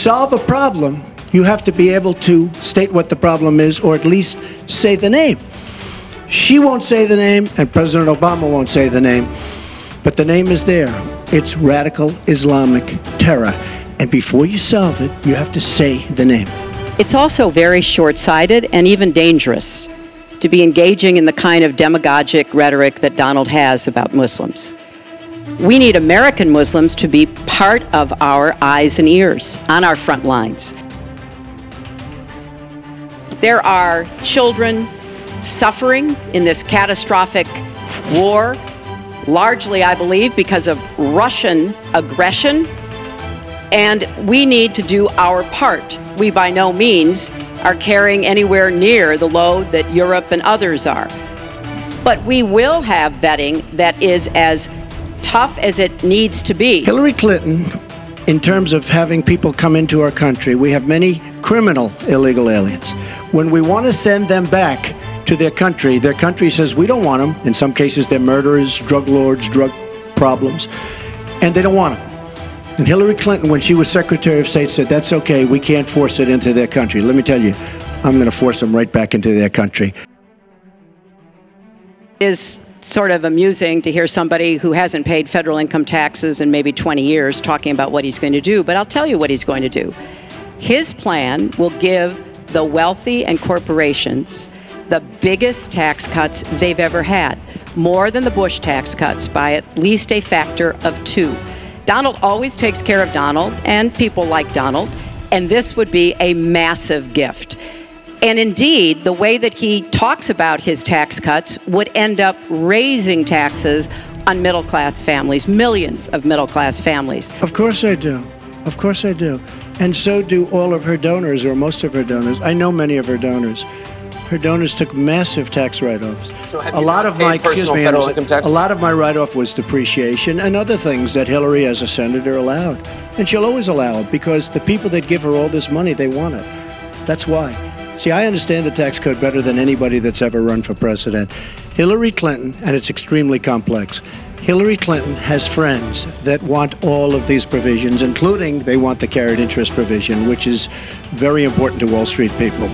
Solve a problem, you have to be able to state what the problem is, or at least say the name. She won't say the name, and President Obama won't say the name, but the name is there. It's radical Islamic terror. And before you solve it, you have to say the name. It's also very short-sighted and even dangerous to be engaging in the kind of demagogic rhetoric that Donald has about Muslims. We need American Muslims to be part of our eyes and ears on our front lines. There are children suffering in this catastrophic war, largely, I believe, because of Russian aggression, and we need to do our part. We by no means are carrying anywhere near the load that Europe and others are. But we will have vetting that is as tough as it needs to be. Hillary Clinton, in terms of having people come into our country, we have many criminal illegal aliens. When we want to send them back to their country says we don't want them. In some cases, they're murderers, drug lords, drug problems, and they don't want them. And Hillary Clinton, when she was Secretary of State, said, that's okay, we can't force it into their country. Let me tell you, I'm going to force them right back into their country. It is sort of amusing to hear somebody who hasn't paid federal income taxes in maybe 20 years talking about what he's going to do, but I'll tell you what he's going to do. His plan will give the wealthy and corporations the biggest tax cuts they've ever had, more than the Bush tax cuts by at least a factor of 2. Donald always takes care of Donald and people like Donald, and this would be a massive gift. And indeed, the way that he talks about his tax cuts would end up raising taxes on middle-class families, millions of middle-class families. Of course I do. Of course I do. And so do all of her donors, or most of her donors. I know many of her donors. Her donors took massive tax write-offs. So have you not paid personal federal income tax? A lot of my write-off was depreciation and other things that Hillary, as a senator, allowed. And she'll always allow it, because the people that give her all this money, they want it. That's why. See, I understand the tax code better than anybody that's ever run for president. Hillary Clinton, and it's extremely complex, Hillary Clinton has friends that want all of these provisions, including they want the carried interest provision, which is very important to Wall Street people.